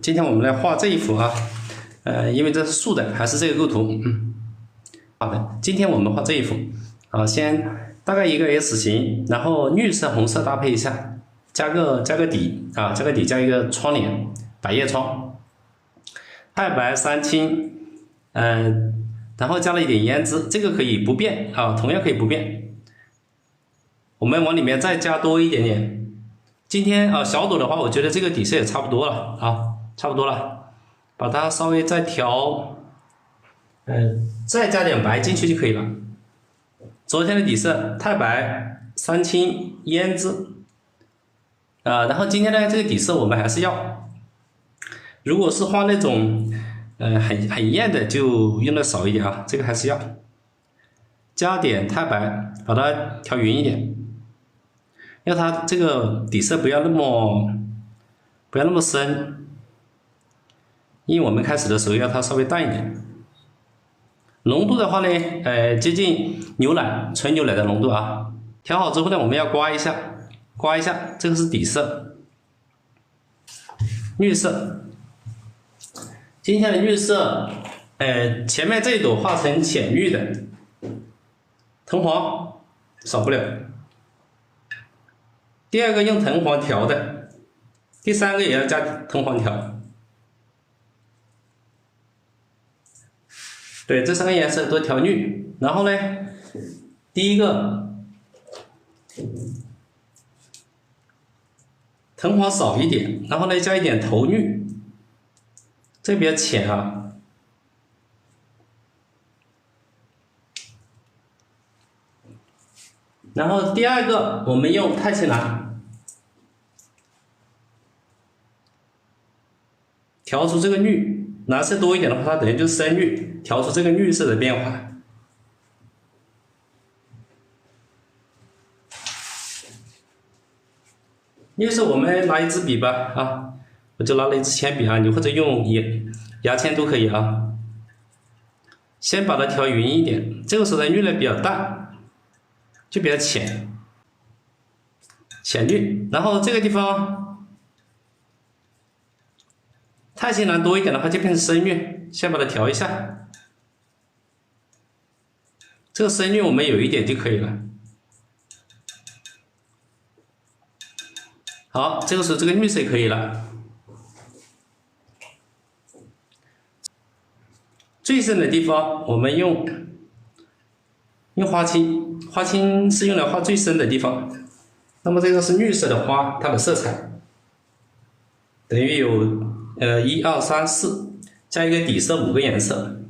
今天我们来画这一幅啊，因为这是竖的，还是这个构图，好的，今天我们画这一幅啊，先大概一个 S 型，然后绿色、红色搭配一下，加个底啊，加个底，加一个窗帘，百叶窗，太白三青，然后加了一点胭脂，这个可以不变啊，同样可以不变。我们往里面再加多一点点。今天啊，小朵的话，我觉得这个底色也差不多了啊，差不多了，把它稍微再调，再加点白进去就可以了。昨天的底色太白、三青、胭脂，然后今天呢，这个底色我们还是要，如果是画那种很艳的，就用的少一点啊，这个还是要加点太白，把它调匀一点。要它这个底色不要那么深，因为我们开始的时候要它稍微淡一点。浓度的话呢，接近牛奶纯牛奶的浓度啊。调好之后呢，我们要刮一下，这个是底色，绿色。今天的绿色，前面这一朵画成浅绿的，藤黄少不了。第二个用藤黄调的，第三个也要加藤黄调。对，这三个颜色都调绿。然后呢，第一个藤黄少一点，然后呢加一点头绿，这比较浅啊。然后第二个我们用太青蓝调出这个绿，蓝色多一点的话，它等于就是深绿，调出这个绿色的变化。绿色我们拿一支笔吧啊，我就拿了一支铅笔啊，你或者用牙签都可以啊。先把它调匀一点，这个时候呢绿呢比较淡。就比较浅绿，然后这个地方太青蓝多一点的话就变成深绿，先把它调一下。这个深绿我们有一点就可以了。好，这个时候这个绿色也可以了。最深的地方我们用花青，花青是用来画最深的地方。那么这个是绿色的花，它的色彩等于有1、2、3、4，加一个底色5个颜色。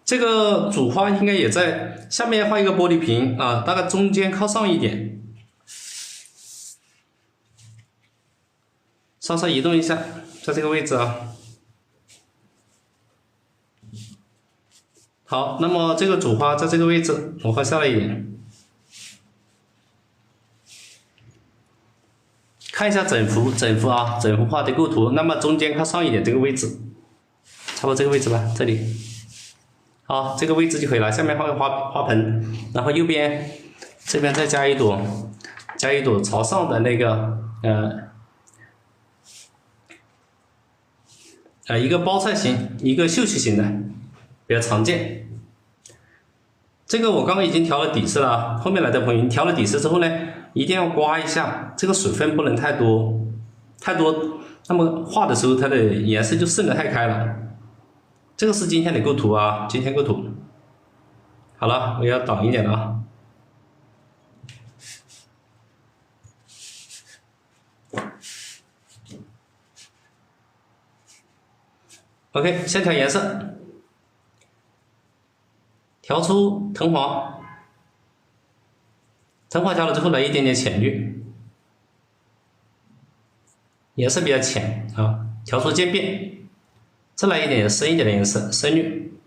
这个主花应该也在下面画一个玻璃瓶啊，大概中间靠上一点，稍稍移动一下，在这个位置啊。好，那么这个主花在这个位置，我画下了一点。看一下整幅啊，整幅画的构图。那么中间靠上一点这个位置，差不多这个位置吧，这里。好，这个位置就可以了。下面画个花盆，然后右边这边再加一朵朝上的那个一个包菜型，一个绣球型的，比较常见。这个我刚刚已经调了底色了，后面来的朋友，你调了底色之后呢，一定要刮一下，这个水分不能太多，那么画的时候它的颜色就渗得太开了。这个是今天的构图啊，今天构图。好了，我要挡一点了啊。OK， 先调颜色。调出藤黄，调了之后来一点点浅绿，颜色比较浅啊。调出渐变，再来一点深一点的颜色，深绿。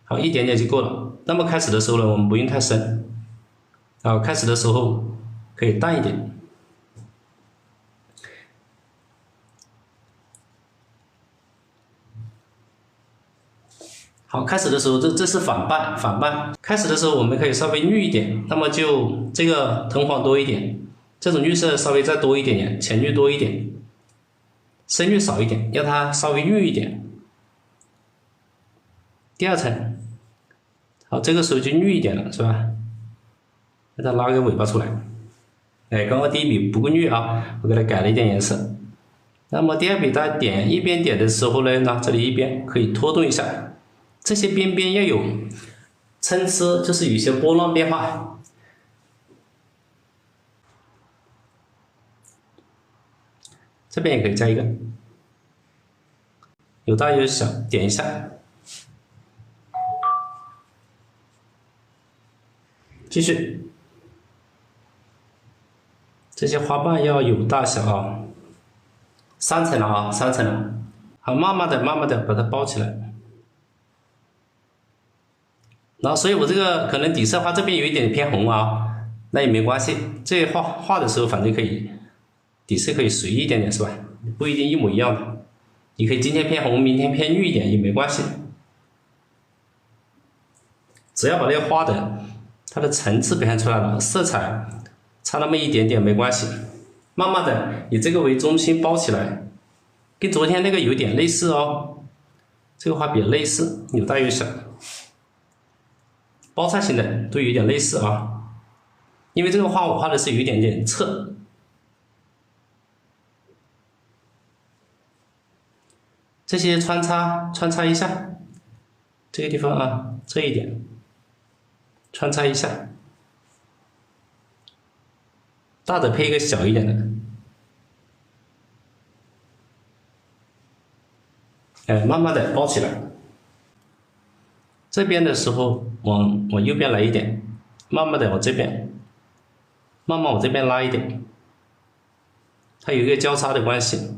好，一点点就够了。那么开始的时候呢，我们不用太深啊，开始的时候可以淡一点。好，开始的时候这是反半。开始的时候我们可以稍微绿一点，那么就这个藤黄多一点，这种绿色稍微再多一点点，浅绿多一点，深绿少一点，要它稍微绿一点。第二层，好，这个时候就绿一点了，是吧？给它拉个尾巴出来。哎，刚刚第一笔不够绿啊，我给它改了一点颜色。那么第二笔它点一边点的时候呢，这里一边可以拖动一下，这些边边要有参差，就是有一些波浪变化。这边也可以加一个，有大有小，点一下。继续，这些花瓣要有大小啊，3层了啊，3层了。好，慢慢的把它包起来。然后，所以我这个可能底色画这边有一点偏红啊，那也没关系。这画的时候反正可以，底色可以随意一点点，是吧？不一定一模一样的，你可以今天偏红，明天偏绿一点也没关系。只要把那个花的它的层次表现出来了，色彩差那么一点点没关系。慢慢的以这个为中心包起来，跟昨天那个有点类似哦。这个花比较类似，有大有小，包菜型的都有点类似啊。因为这个花我画的是有一点点侧，这些穿插一下，这个地方啊，这一点穿插一下，大的配一个小一点的。慢慢的包起来。这边的时候往右边来一点，慢慢的往这边，慢慢往这边拉一点，它有一个交叉的关系。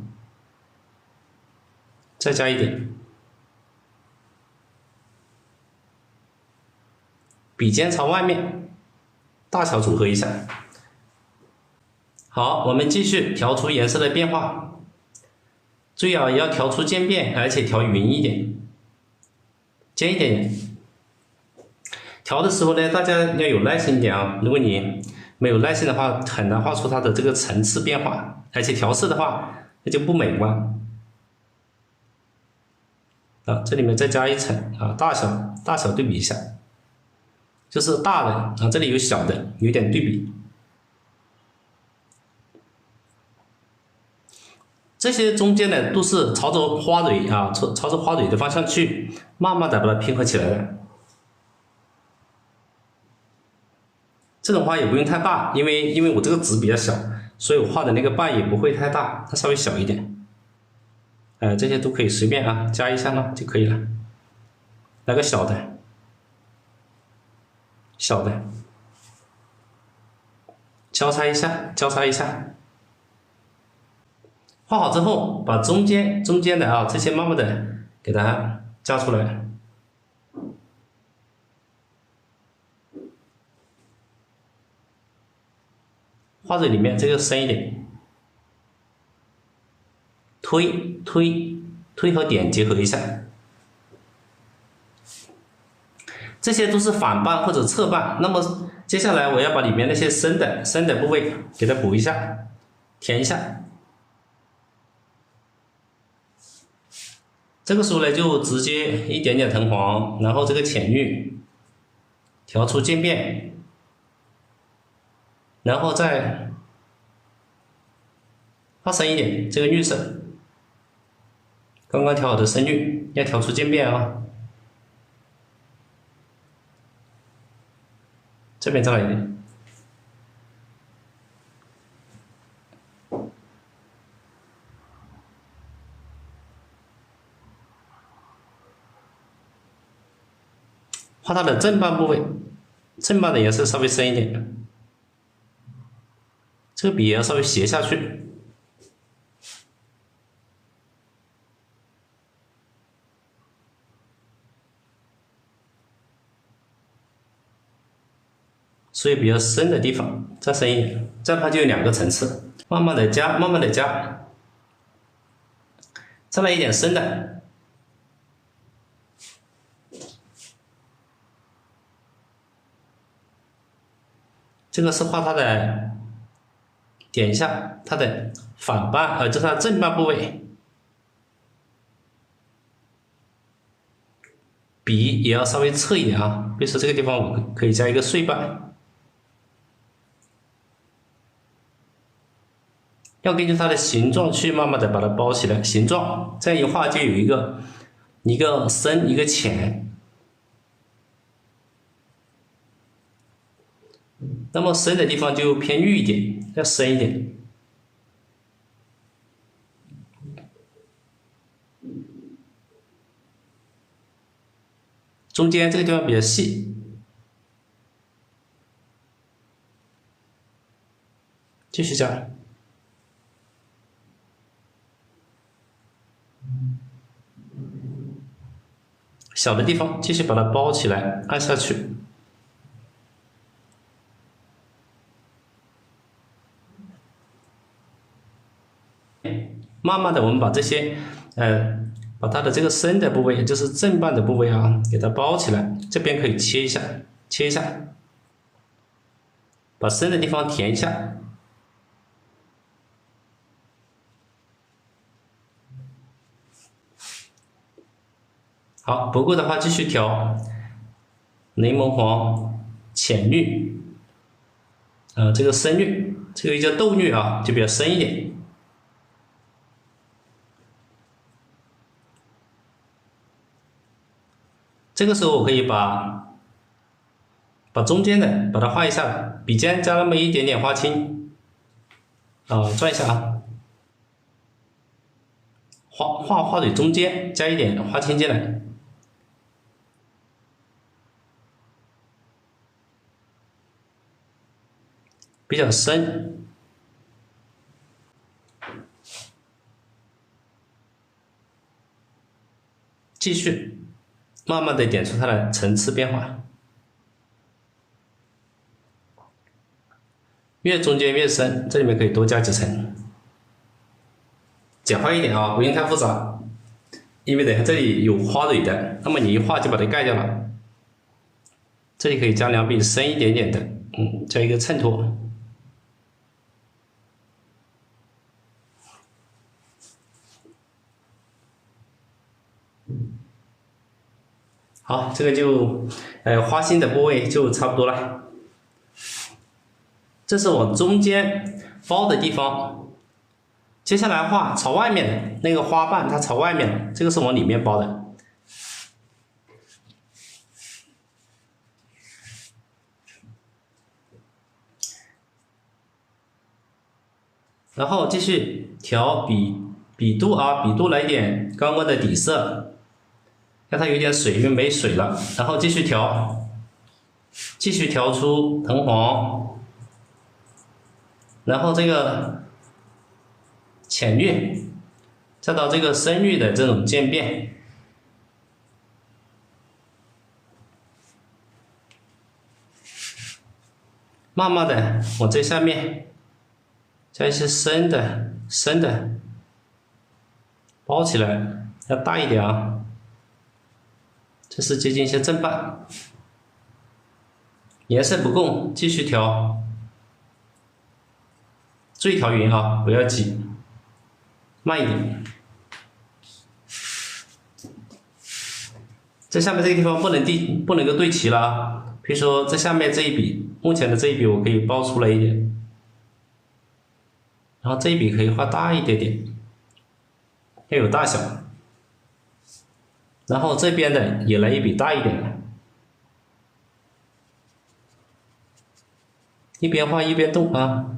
再加一点，笔尖朝外面，大小组合一下。好，我们继续调出颜色的变化。注意啊，要调出渐变，而且调匀一点，尖一点点。调的时候呢，大家要有耐心一点啊。如果你没有耐心的话，很难画出它的这个层次变化，而且调色的话，那就不美观。啊，这里面再加一层啊，大小对比一下，就是大的啊，这里有小的，有点对比。这些中间的都是朝着花蕊啊，朝着花蕊的方向去，慢慢的把它拼合起来的。这种花也不用太大，因为我这个纸比较小，所以我画的那个瓣也不会太大，它稍微小一点。这些都可以随便啊，加一下呢就可以了。来个小的，交叉一下。画好之后，把中间的啊这些慢慢的给它加出来。花蕊里面这个深一点，推和点结合一下。这些都是反瓣或者侧瓣。那么接下来我要把里面那些深的部位给它补一下，填一下。这个时候呢，就直接一点点藤黄，然后这个浅绿，调出渐变，然后再画深一点，这个绿色，刚刚调好的深绿，要调出渐变啊。这边再来一点，画它的正瓣部位，正瓣的颜色稍微深一点，这个笔也要稍微斜下去。所以比较深的地方再深一点，这样它就有2个层次，慢慢的加，再来一点深的，这个是画它的点一下它的反半，就是它正半部位，笔也要稍微侧一点啊。比如说这个地方我可以加一个碎半，要根据它的形状去慢慢的把它包起来，形状这样一画就有一个深一个浅。那么深的地方就偏绿一点，要深一点。中间这个地方比较细，继续加。小的地方继续把它包起来，按下去。慢慢的，我们把这些，把它的这个深的部位，也就是正半的部位啊，给它包起来。这边可以切一下，切一下，把深的地方填一下。好，不够的话继续调柠檬黄、浅绿，这个深绿，这个叫豆绿啊，就比较深一点。这个时候我可以把中间的把它画一下，笔尖加那么一点点花青，转一下啊，画嘴中间加一点花青进来，比较深。继续慢慢的点出它的层次变化，越中间越深，这里面可以多加几层，简化一点啊，不用太复杂，因为等下这里有花蕊的，那么你一画就把它盖掉了。这里可以加两笔深一点点的，加一个衬托。好，这个就花心的部位就差不多了。这是我中间包的地方，接下来画朝外面的那个花瓣，它朝外面的，这个是往里面包的。然后继续调笔肚啊，笔肚来一点刚刚的底色。让它有点水，因为没水了，然后继续调出藤黄，然后这个浅绿，再到这个深绿的这种渐变，慢慢的往这下面加一些深的，包起来，要大一点啊。这是接近一些正半，颜色不够继续调，注意调匀啊，不要急，慢一点。这下面这个地方不能够对齐了啊，比如说这下面这一笔，目前的这一笔我可以包出来一点，然后这一笔可以画大一点点，要有大小。然后这边的也来一笔大一点的，一边画一边动啊。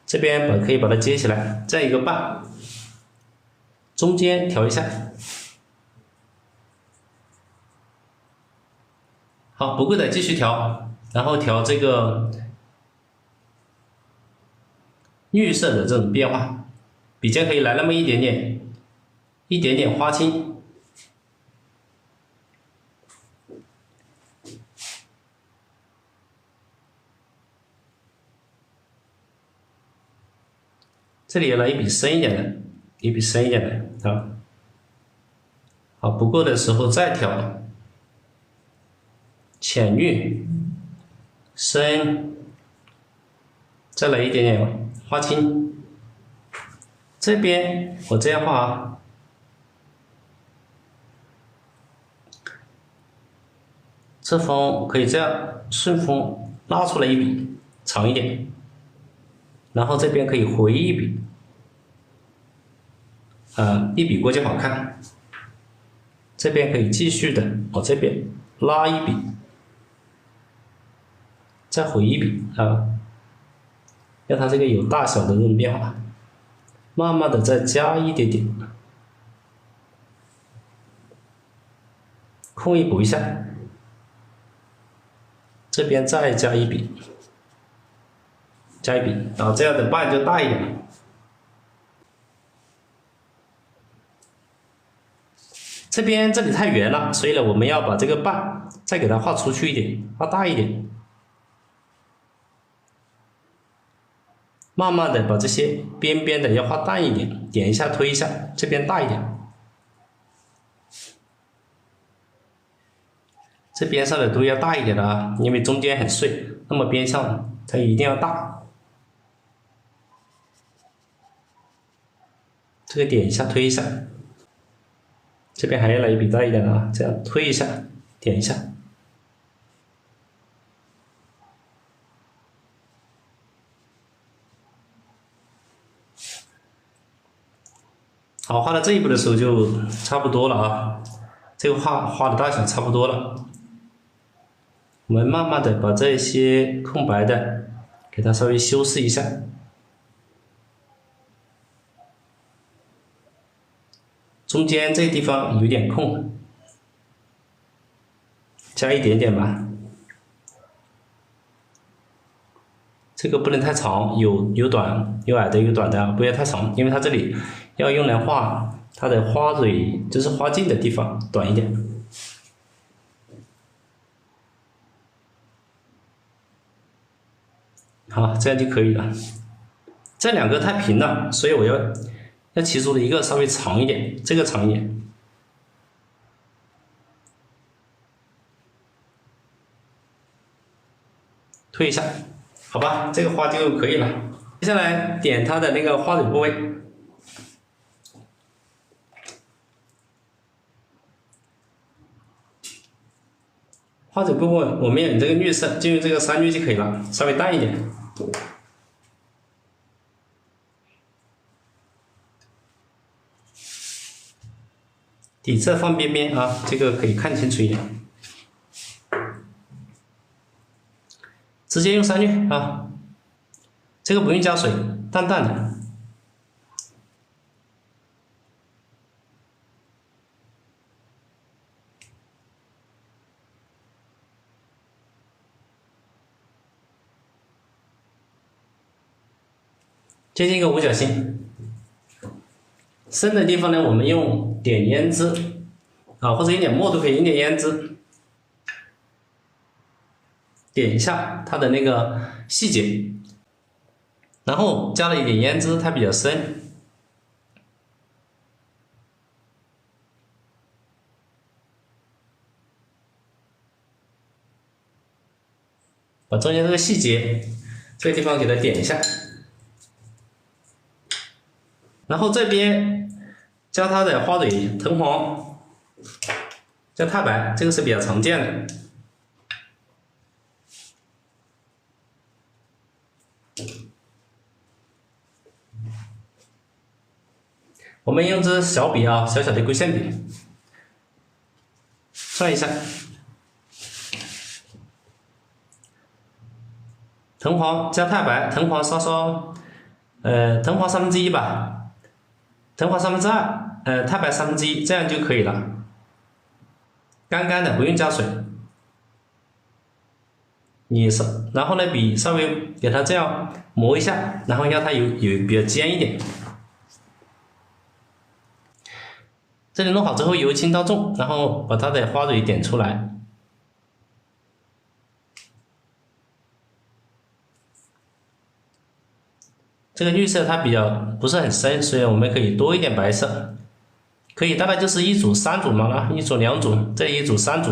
这边可以把它接起来，再一个半，中间调一下。好，不够的继续调，然后调这个绿色的这种变化，笔尖可以来那么一点点花青。这里也来一笔深一点的，好，不够的时候再调，浅绿、深、再来一点点花青。这边我这样画啊，这风可以这样顺风拉出来一笔，长一点，然后这边可以回一笔，一笔过就好看。这边可以继续的往这边拉一笔，再回一笔啊，让它这个有大小的这种变化，慢慢的再加一点点，空一补一下，这边再加一笔，加一笔，然后这样的瓣就大一点了。这里太圆了，所以呢，我们要把这个瓣再给它画出去一点，画大一点。慢慢的把这些边边的要画淡一点，点一下推一下，这边大一点。这边上的都要大一点的啊，因为中间很碎，那么边上它一定要大。这个点一下推一下。这边还要来一笔大一点的啊，这样推一下，点一下。好，画到这一步的时候就差不多了啊，这个画的大小差不多了。我们慢慢的把这些空白的给它稍微修饰一下。中间这个地方有点空，加一点点吧。这个不能太长，有短有矮的有短的，不要太长，因为它这里要用来画它的花蕊，就是花茎的地方，短一点。好，这样就可以了。这两个太平了，所以我要其中的一个稍微长一点，这个长一点。推一下，好吧，这个花就可以了。接下来点它的那个花蕊部位。花蕊部分我们用这个绿色，就用这个3绿就可以了，稍微淡一点。底色放边边啊，这个可以看清楚一点。直接用3绿啊，这个不用加水，淡淡的。接近一个五角星，深的地方呢，我们用点胭脂啊，或者用点墨都可以，用点胭脂点一下它的那个细节，然后加了一点胭脂，它比较深，把中间这个细节这个地方给它点一下。然后这边加它的花蕊藤黄，加太白，这个是比较常见的。我们用支小笔啊，小小的勾线笔，算一下，藤黄加太白，藤黄稍稍，藤黄1/3吧。藤黄2/3，太白1/3，这样就可以了。干干的，不用加水。然后呢，笔稍微给它这样磨一下，然后让它有比较尖一点。这里弄好之后，由轻到重，然后把它的花蕊点出来。这个绿色它比较不是很深，所以我们可以多一点白色，可以大概就是1组3组嘛，1组2组，这1组3组，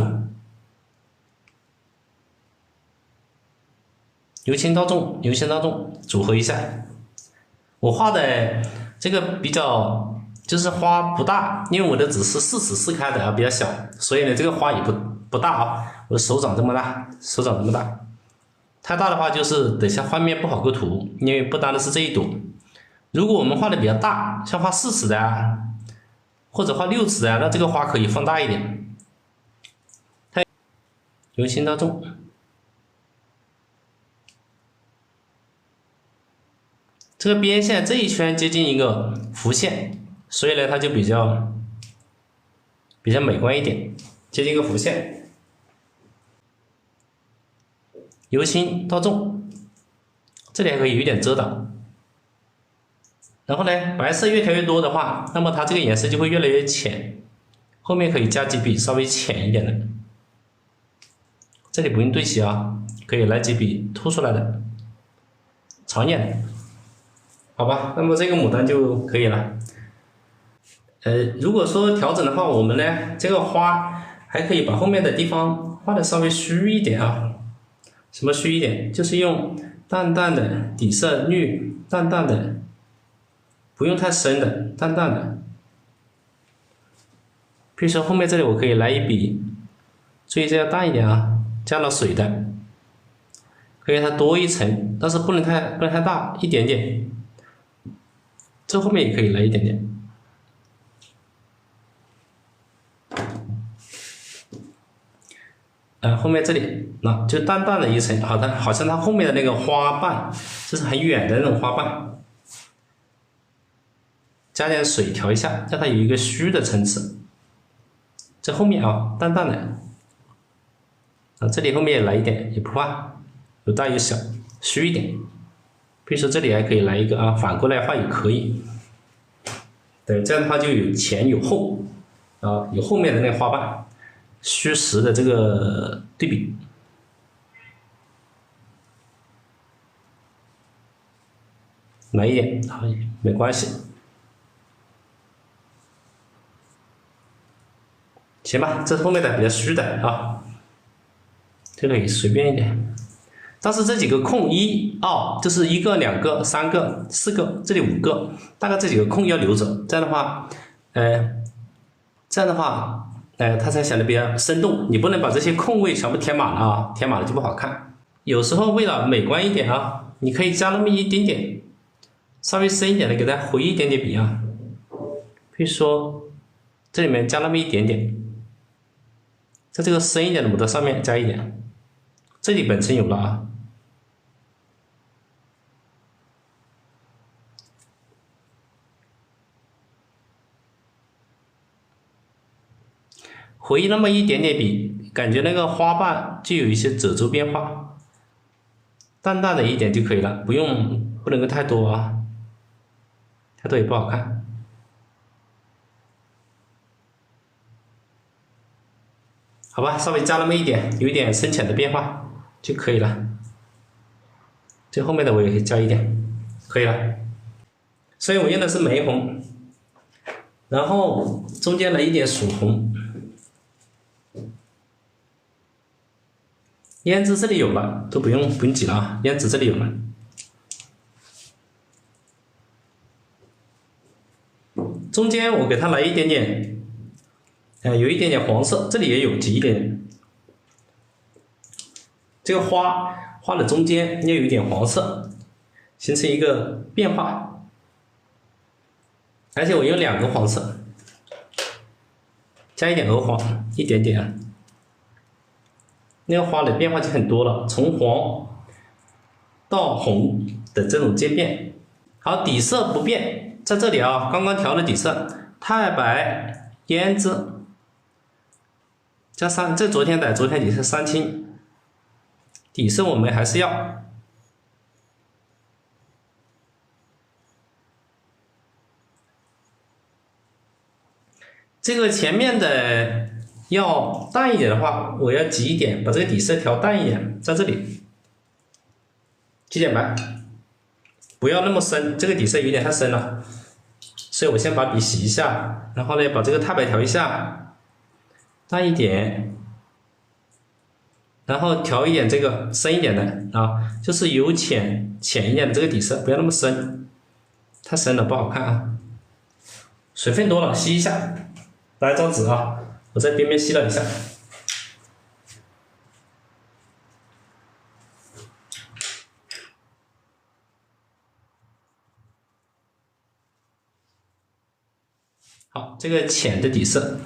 由轻到重，由轻到重，组合一下。我画的这个比较就是花不大，因为我的纸是4×4开的比较小，所以呢这个花也不大啊，我的手掌这么大，手掌这么大。太大的话就是等下画面不好构图，因为不单的是这一朵。如果我们画的比较大，像画4尺的啊，或者画6尺的啊，那这个花可以放大一点。由轻到重。这个边线这一圈接近一个弧线，所以呢它就比较美观一点，接近一个弧线。由轻到重，这里还可以有一点遮挡。然后呢，白色越调越多的话，那么它这个颜色就会越来越浅。后面可以加几笔稍微浅一点的，这里不用对齐啊，可以来几笔凸出来的，长一点的。好吧，那么这个牡丹就可以了。如果说调整的话，我们呢这个花还可以把后面的地方画的稍微虚一点啊。什么虚一点？就是用淡淡的底色绿，淡淡的，不用太深的，淡淡的。比如说后面这里我可以来一笔，注意这要淡一点啊，加了水的，可以它多一层，但是不能太大，一点点。这后面也可以来一点点。后面这里那就淡淡的一层，好像它后面的那个花瓣，就是很远的那种花瓣，加点水调一下，让它有一个虚的层次。这后面啊，淡淡的，这里后面也来一点，也不画，有大有小，虚一点。比如说这里还可以来一个啊，反过来画也可以。对，这样的话就有前有后啊，有后面的那个花瓣。虚实的这个对比，来一点啊，没关系，行吧，这后面的比较虚的啊，这个也随便一点。但是这几个空1、2，就是1个、2个、3个、4个，这里5个，大概这几个空要留着，这样的话，它才显得比较生动。你不能把这些空位全部填满了啊，填满了就不好看。有时候为了美观一点啊，你可以加那么一点点，稍微深一点的给它回一点点笔啊。比如说这里面加那么一点点，在这个深一点的模特上面加一点，这里本身有了啊。回那么一点点笔，感觉那个花瓣就有一些褶皱变化，淡淡的一点就可以了，不能够太多啊，太多也不好看。好吧，稍微加那么一点，有一点深浅的变化就可以了。这后面的我也可以加一点，可以了。所以我用的是玫红，然后中间来一点曙红。胭脂这里有了，都不用挤了啊，胭脂这里有了。中间我给它来一点点，有一点点黄色，这里也有挤一点点。这个花画的中间要有一点黄色，形成一个变化。而且我用2个黄色，加一点鹅黄，一点点啊。那个花的变化就很多了，从黄到红的这种渐变。好，底色不变，在这里啊，刚刚调的底色，太白、胭脂加上这昨天底色3青，底色我们还是要。这个前面的要淡一点的话，我要挤一点，把这个底色调淡一点，在这里挤点白，不要那么深，这个底色有点太深了，所以我先把笔洗一下，然后呢把这个太白调一下，淡一点，然后调一点这个深一点的啊，就是由浅一点的这个底色，不要那么深，太深了不好看啊。水分多了吸一下，来张纸啊，我在边边吸了一下。好，这个浅的底色，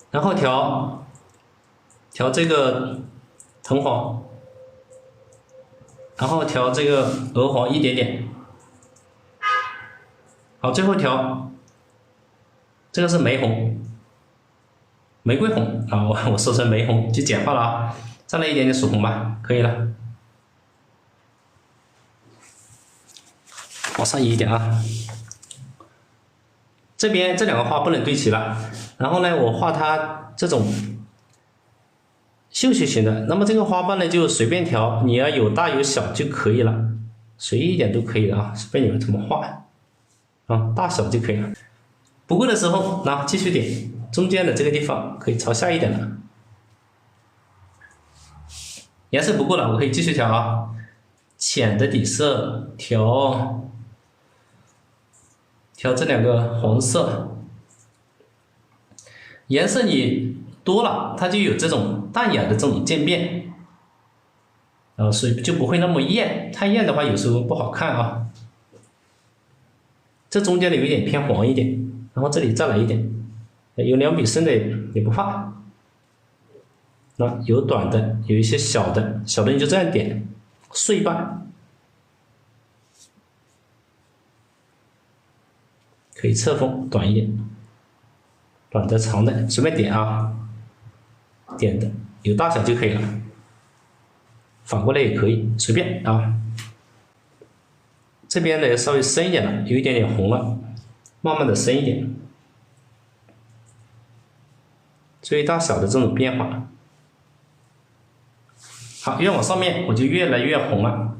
然后调这个藤黄，然后调这个鹅黄一点点。好，最后调这个是玫红，玫瑰红啊，我说成玫红就简化了啊，再来一点点曙红吧，可以了。往上移一点啊。这边这两个花不能对齐了，然后呢，我画它这种绣球型的，那么这个花瓣呢就随便调，你要有大有小就可以了，随意一点都可以的啊，随便你们怎么画啊，大小就可以了。不够的时候，那继续点中间的这个地方可以朝下一点了。颜色不够了，我可以继续调啊，浅的底色调这两个红色，颜色你多了，它就有这种淡雅的这种渐变，所以就不会那么艳，太艳的话有时候不好看啊。这中间的有一点偏黄一点，然后这里再来一点，有2笔深的也不怕。那有短的，有一些小的，小的你就这样点，碎瓣，可以侧锋短一点，短的长的随便点啊，点的有大小就可以了，反过来也可以，随便啊。这边呢稍微深一点了，有一点点红了，慢慢的深一点，注意大小的这种变化。好，越往上面我就越来越红了，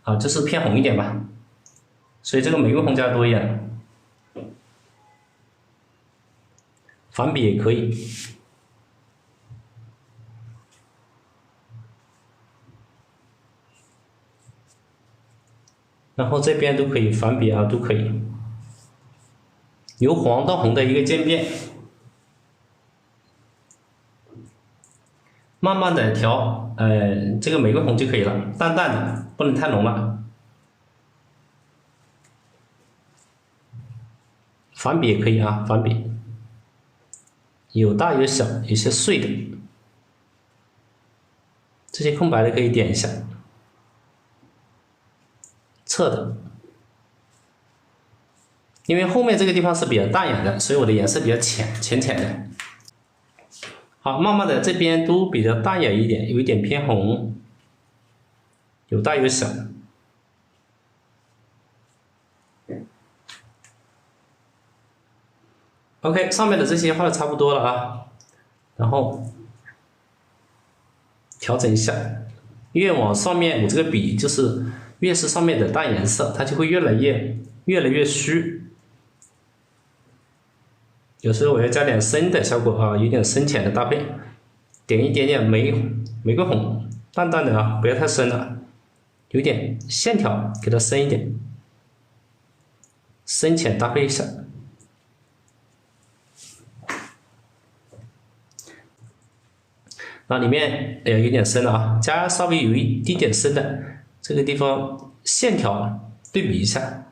啊，这是偏红一点吧，所以这个玫瑰红加多一点，反比也可以。然后这边都可以反比啊，都可以，由黄到红的一个渐变，慢慢的调，这个玫瑰红就可以了，淡淡的，不能太浓了。反比也可以啊，反比，有大有小，有些碎的，这些空白的可以点一下，侧的。因为后面这个地方是比较淡雅的，所以我的颜色比较浅的。好，慢慢的这边都比较淡雅一点，有一点偏红，有大有小。OK， 上面的这些画的差不多了啊，然后调整一下，越往上面我这个笔就是越是上面的淡颜色，它就会越来越虚。有时候我要加点深的效果啊，有点深浅的搭配，点一点点玫瑰红，淡淡的啊，不要太深了，有点线条给它深一点，深浅搭配一下。那里面有点深了啊，加稍微有一丁点深的，这个地方线条对比一下，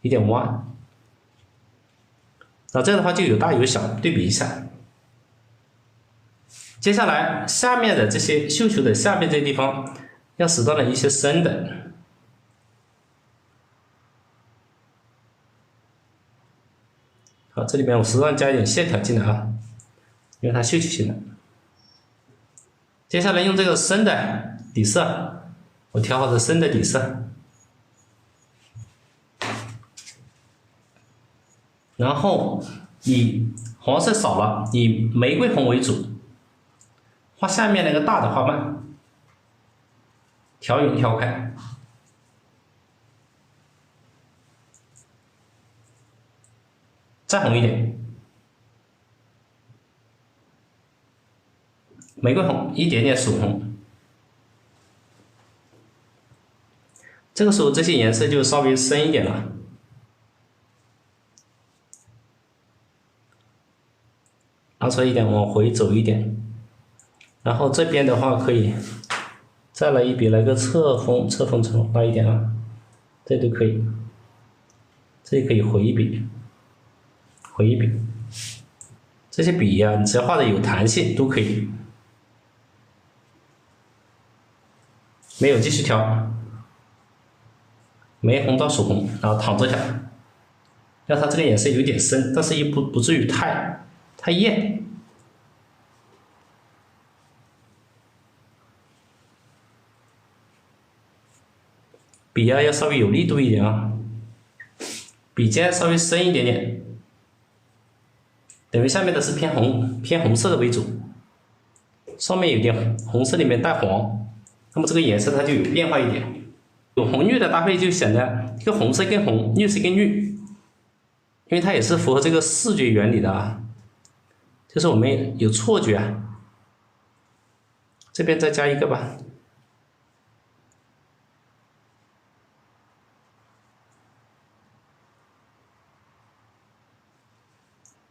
有点弯。那这样的话就有大有小，对比一下。接下来下面的这些绣球的下面这地方要适当的一些深的，好，这里边我适当加一点线条进来啊，因为它绣球型的。接下来用这个深的底色，我调好的深的底色，然后以黄色少了，以玫瑰红为主，画下面那个大的花瓣，调匀调开，再红一点，玫瑰红，一点点曙红。这个时候这些颜色就稍微深一点了，拿出来一点，往回走一点，然后这边的话可以再来一笔，来个侧锋，拉一点啊，这都可以，这里可以回一笔，这些笔呀，你只要画的有弹性都可以，没有继续调。玫红到曙红，然后躺着调，让它这个颜色有点深，但是又不至于太艳。笔呀要稍微有力度一点啊，笔尖稍微深一点点，等于下面的是偏红色的为主，上面有点红色里面带黄，那么这个颜色它就有变化一点。有红绿的搭配就显得这个红色更红，绿色更绿，因为它也是符合这个视觉原理的啊，就是我们有错觉。这边再加一个吧，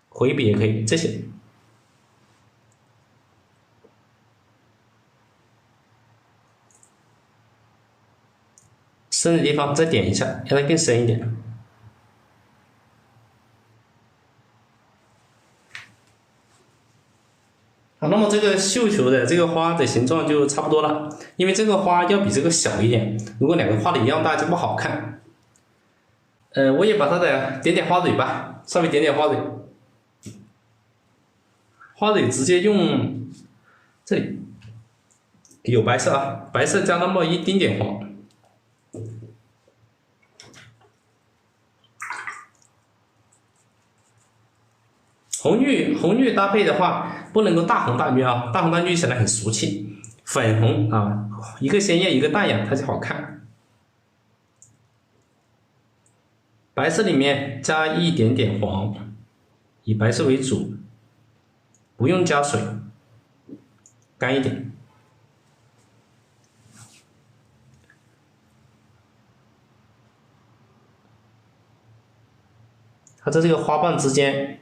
回笔也可以，这些。深的地方再点一下，让它更深一点。好，那么这个绣球的这个花的形状就差不多了，因为这个花要比这个小一点，如果两个画的一样大就不好看。我也把它的点点花蕊吧，稍微点点花蕊，花蕊直接用这里有白色啊，白色加那么一丁点黄。红绿搭配的话，不能够大红大绿啊，大红大绿显得很俗气。粉红啊，一个鲜艳一个淡雅，它就好看。白色里面加一点点黄，以白色为主，不用加水，干一点。它在这个花瓣之间。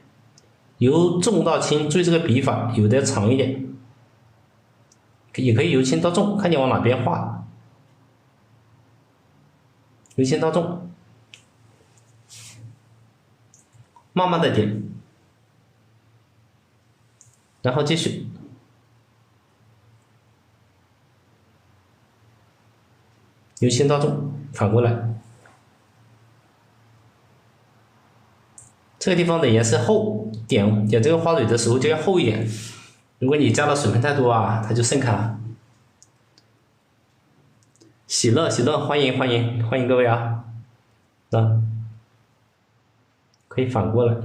由重到轻，注意这个笔法有的长一点，也可以由轻到重，看你往哪边画。由轻到重，慢慢的点，然后继续，由轻到重，反过来。这个地方的颜色厚，点这个花蕊的时候就要厚一点，如果你加的水分太多啊，它就渗开了。喜乐，欢迎各位啊！可以反过来，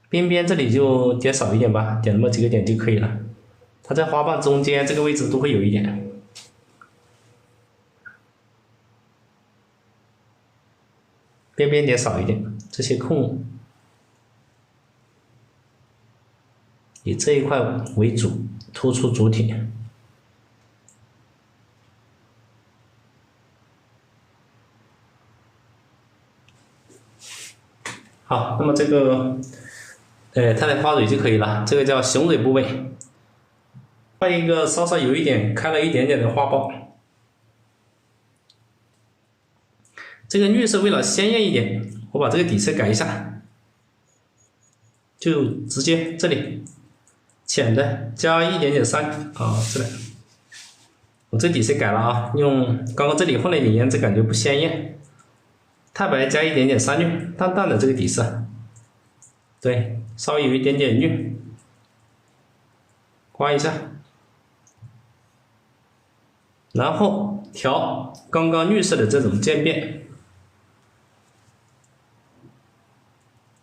边边这里就点少一点吧，点那么几个点就可以了。它在花瓣中间这个位置都会有一点。边边点少一点，这些空以这一块为主，突出主体。好，那么这个它的花蕊就可以了，这个叫雄蕊部位，画一个稍稍有一点开了一点点的花苞。这个绿色为了鲜艳一点，我把这个底色改一下，就直接这里浅的加一点点3啊，这里我这底色改了啊，用刚刚这里混了一点颜色，感觉不鲜艳，太白加一点点3绿，淡淡的这个底色，对，稍微有一点点绿，刮一下，然后调刚刚绿色的这种渐变。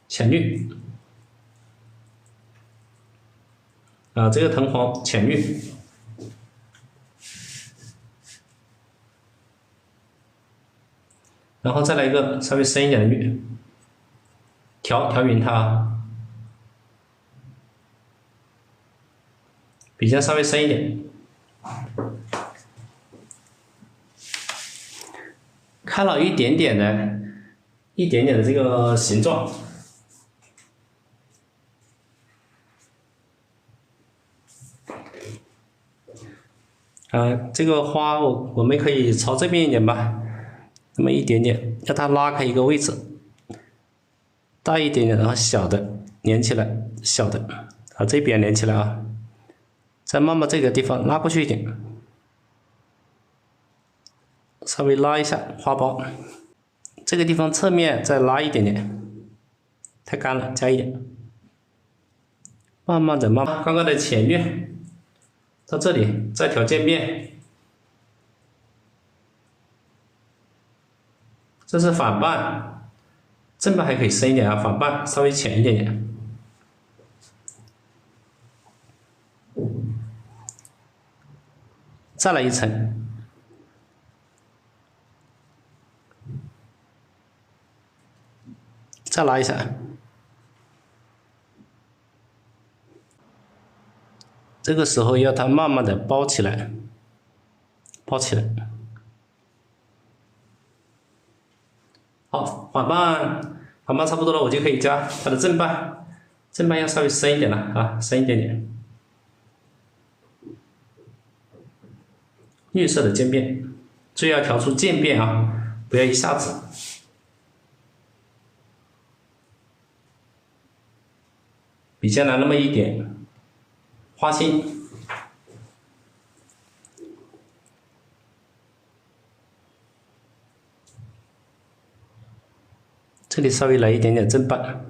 浅绿啊，这个藤黄浅绿，然后再来一个稍微深一点的绿，调匀它。笔尖稍微深一点，开了一点点的这个形状。这个花我们可以朝这边一点吧，那么一点点，让它拉开一个位置，大一点点，然后小的连起来，小的，这边连起来啊，再慢慢这个地方拉过去一点，稍微拉一下花苞，这个地方侧面再拉一点点，太干了，加一点，慢慢的，刚刚的前面。到这里再调渐变，这是反半，正半还可以深一点啊，反半稍微浅一点点。再来一层，再拉一下。这个时候要它慢慢的包起来，包起来。好，反半差不多了，我就可以加它的正半，正半要稍微深一点了啊，深一点点。绿色的渐变，注意要调出渐变啊，不要一下子。笔尖来那么一点。花心，这里稍微来一点点正半，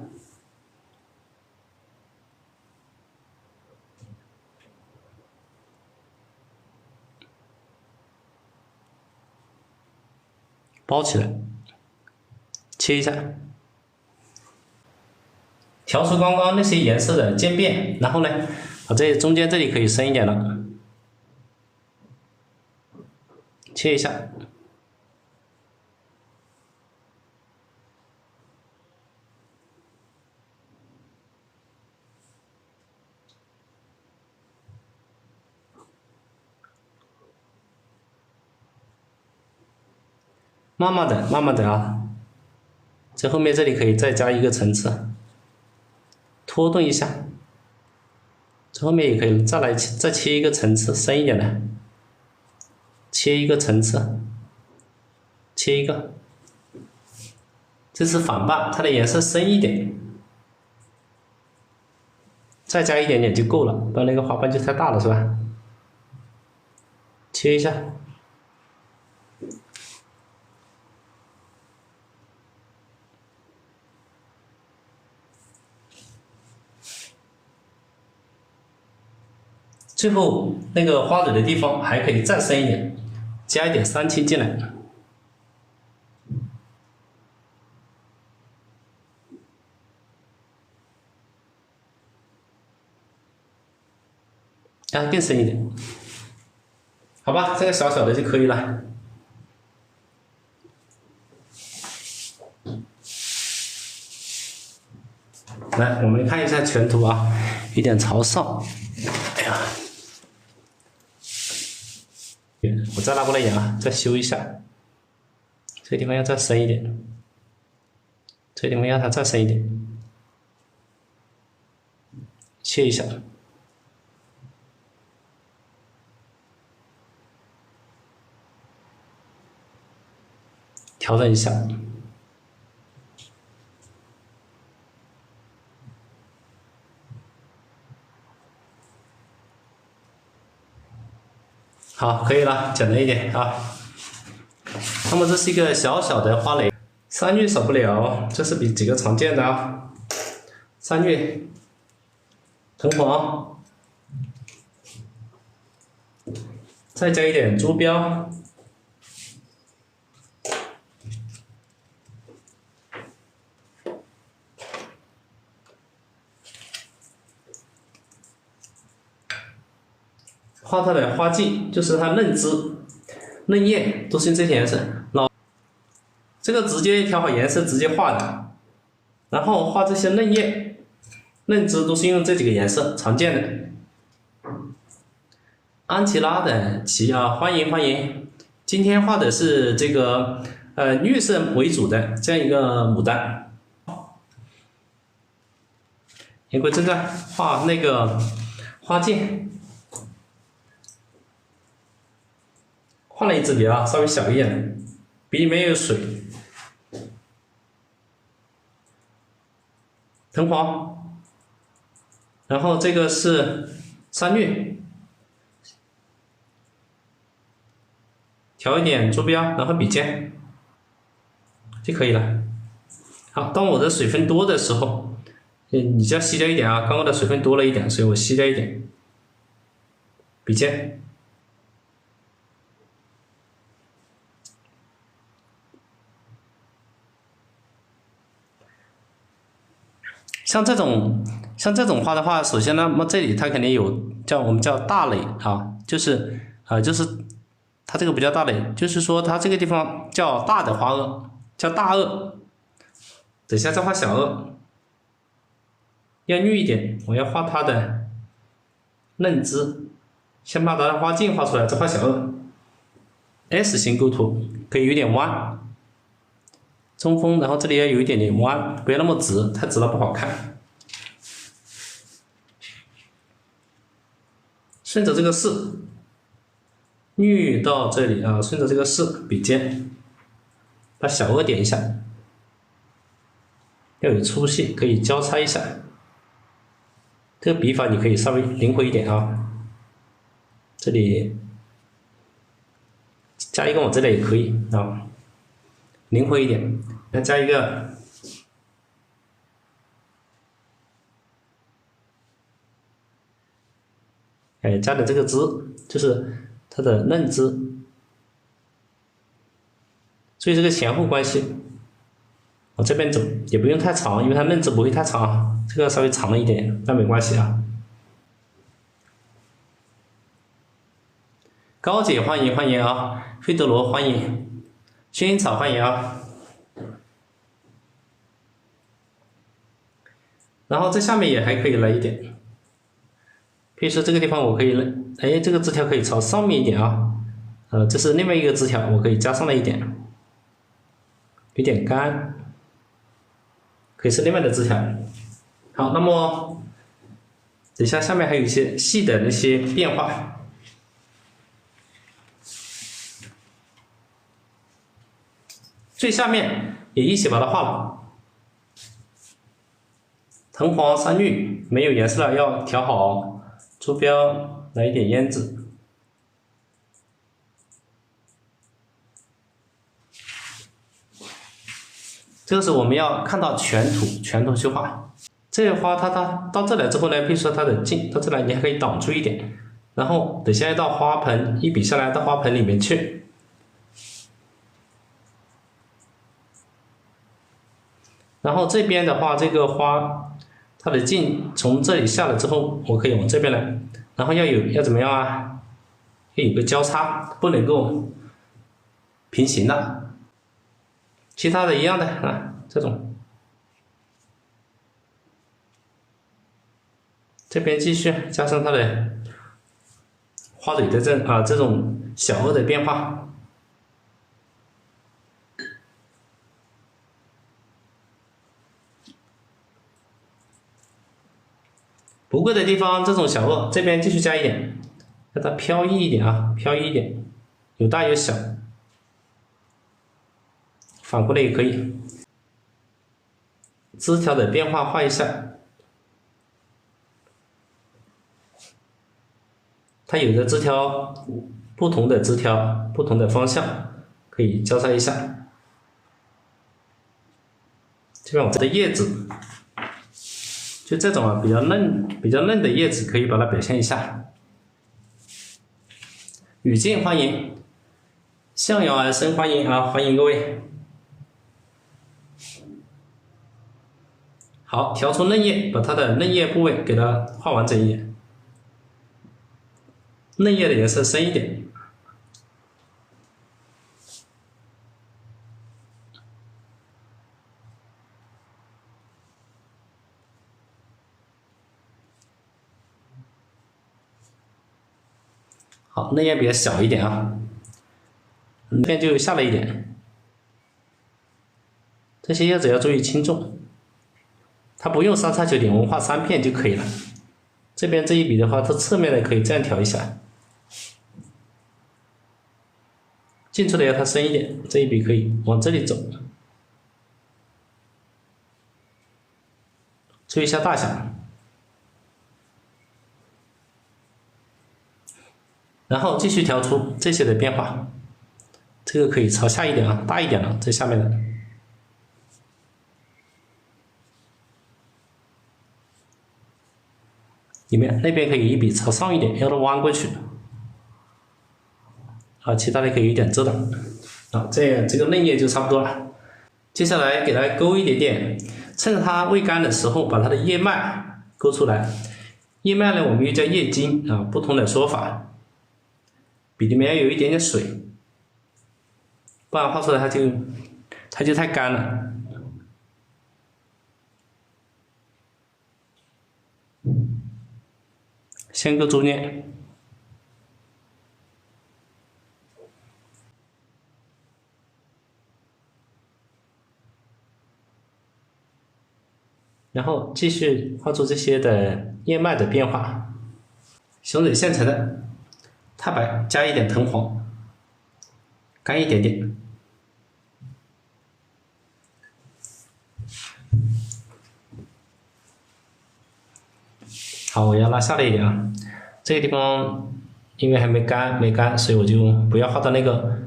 包起来，切一下，调出刚刚那些颜色的渐变，然后呢？这中间这里可以深一点了，切一下，慢慢的啊，这后面这里可以再加一个层次，拖动一下。这后面也可以再切一个层次深一点的，切一个层次，切一个，这是反半，它的颜色深一点，再加一点点就够了，不然那个花瓣就太大了，是吧？切一下，最后那个花蕊的地方还可以再深一点，加一点三青进来。更深一点，好吧，这个小小的就可以了。来，我们看一下全图啊，有点朝上。哎呀，我再拉过来一点啊，再修一下。这个地方要再深一点，这个地方让它再深一点，切一下。调整一下，好，可以了，简单一点啊。那么这是一个小小的花蕾，三绿少不了，这是几个常见的啊，三绿、藤黄，再加一点珠标。画它的花茎，就是它嫩枝、嫩叶都是用这些颜色。这个直接调好颜色直接画的，然后画这些嫩叶、嫩枝都是用这几个颜色常见的。安琪拉的琪啊，欢迎欢迎。今天画的是这个绿色为主的这样一个牡丹。言归正传，画那个花剑，换了一支笔啊，稍微小一点，笔里面有水，藤黄，然后这个是山绿，调一点坐标，然后笔尖就可以了。好，当我的水分多的时候，你就要吸掉一点啊，刚刚的水分多了一点，所以我吸掉一点，笔尖。像这种画的话，首先呢，那么这里它肯定有我们叫大垒啊，就是它这个不叫大垒，就是说它这个地方叫大的花萼，叫大萼。等下再画小萼，要绿一点，我要画它的嫩枝，先把它的花茎画出来，再画小萼。S 型构图可以有点弯。中锋，然后这里要有一点点弯，不要那么直，太直了不好看。顺着这个势，绿到这里啊，顺着这个势，笔尖把小萼点一下，要有粗细，可以交叉一下。这个笔法你可以稍微灵活一点啊，这里加一个往这里也可以啊，灵活一点。再加一个加的这个枝就是它的嫩枝，注意这个前后关系。往这边走也不用太长，因为它嫩枝不会太长，这个稍微长了一点，那没关系啊。高姐欢迎欢迎啊，费德罗欢迎，薰衣草欢迎啊。然后这下面也还可以来一点，比如说这个地方我可以来，这个枝条可以朝上面一点啊，这是另外一个枝条，我可以加上来一点，有点干，可以是另外的枝条。好，那么等下下面还有一些细的那些变化，最下面也一起把它画了。藤黄山绿没有颜色了，要调好坐标，来一点胭脂。这个是我们要看到全图去画。这个花它到这来之后呢，比如说它的茎到这来，你还可以挡住一点，然后等下到花盆一笔下来到花盆里面去。然后这边的话，这个花它的茎从这里下来之后，我可以往这边来，然后要怎么样啊？要有个交叉，不能够平行的。其他的一样的啊，这种，这边继续加上它的花蕊的这种小萼的变化。不过的地方，这种小萼这边继续加一点，让它飘逸一点啊，飘逸一点，有大有小，反过来也可以。枝条的变化画一下，它有的枝条不同的枝条不同的方向，可以交叉一下。这边我的叶子。就这种啊，比较嫩的叶子，可以把它表现一下。语境欢迎，向阳而生欢迎啊，欢迎各位。好，调出嫩叶，把它的嫩叶部位给它画完整一点，嫩叶的颜色深一点。好，内页比较小一点啊，这边就下了一点。这些叶子要注意轻重，它不用3x9点，我们画3片就可以了。这边这一笔的话，它侧面的可以这样调一下，进出的要它深一点，这一笔可以往这里走。注意一下大小，然后继续调出这些的变化，这个可以朝下一点啊，大一点了，这下面的。里面那边可以一笔朝上一点，让它弯过去。好，其他的可以有点遮挡。好，这个内页就差不多了。接下来给它勾一点点，趁着它未干的时候，把它的叶脉勾出来。叶脉呢，我们又叫叶经啊，不同的说法。笔里面有一点点水，不然画出来它就太干了。先勾中间。然后继续画出这些的叶脉的变化，雄蕊现成的，太白加一点藤黄，干一点点。好，我要拉下来一点啊，这个地方因为还没干，所以我就不要画到那个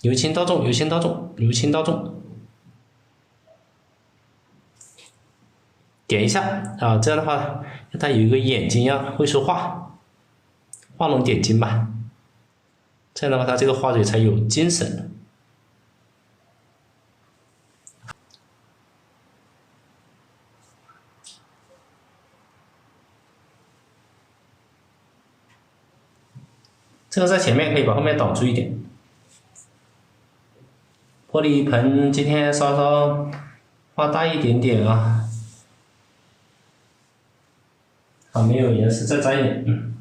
由轻到重，由轻到重，由轻到重，点一下啊，这样的话让它有一个眼睛呀，会说话，画龙点睛吧。这样的话，它这个花蕊才有精神。这个在前面可以把后面挡住一点。玻璃盆今天稍稍画大一点点啊，好，没有颜色再沾一点。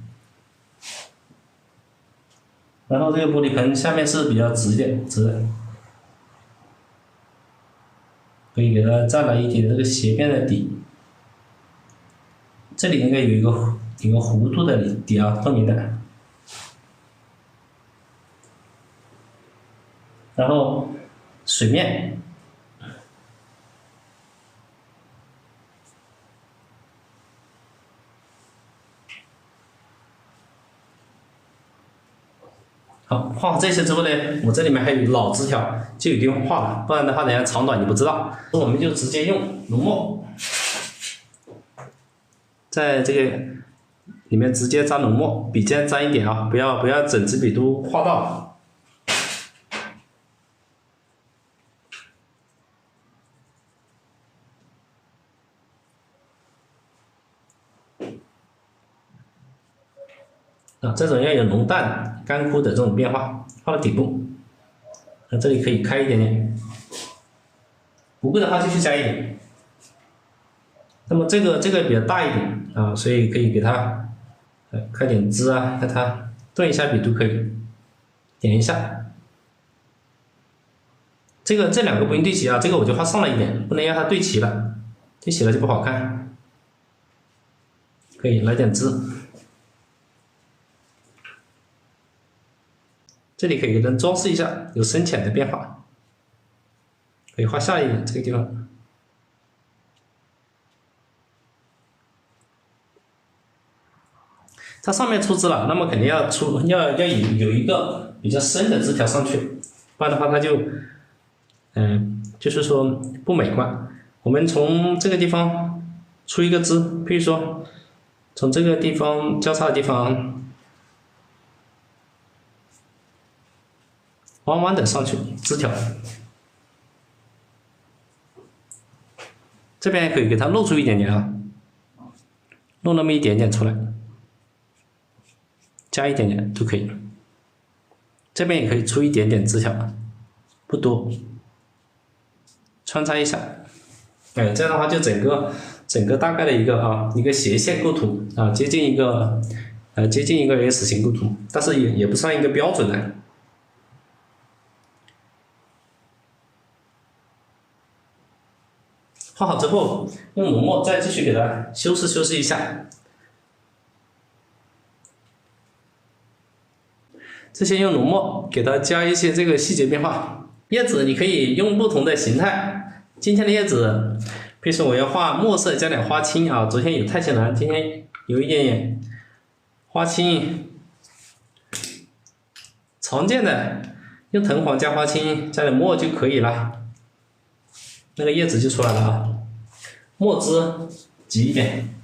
然后这个玻璃盆下面是比较直一点，直的，可以给它再来一点这个斜边的底，这里应该有一个弧度的底啊，透明的。然后水面，好，画好这些之后呢，我这里面还有老枝条，就有地方画了，不然的话，等下长短你不知道。我们就直接用浓墨，在这个里面直接沾浓墨，笔尖沾一点啊，不要整支笔都画到。这种要有浓淡、干枯的这种变化，画到底部。这里可以开一点点，不够的话继续加一点。那么这个比较大一点啊，所以可以给它开点枝啊，让它顿一下笔都可以，点一下。这两个不用对齐啊，这个我就画上了一点，不能让它对齐了，对齐了就不好看。可以来点枝。这里可以给它装饰一下，有深浅的变化，可以画下一点这个地方。它上面出枝了，那么肯定要有一个比较深的枝条上去，不然的话它就就是说不美观。我们从这个地方出一个枝，比如说从这个地方交叉的地方。弯弯的上去枝条，这边可以给它露出一点点啊，露那么一点点出来，加一点点都可以。这边也可以出一点点枝条，不多，穿插一下。这样的话就整整个大概的一个斜线构图啊，接近一个 S 型构图，但是也不算一个标准的。画好之后，用浓墨再继续给它修饰一下。这些用浓墨给它加一些这个细节变化。叶子你可以用不同的形态。今天的叶子，比如说我要画墨色加点花青啊，昨天有太浅蓝，今天有一点点花青。常见的用藤黄加花青加点墨就可以了，那个叶子就出来了啊。墨汁挤一点。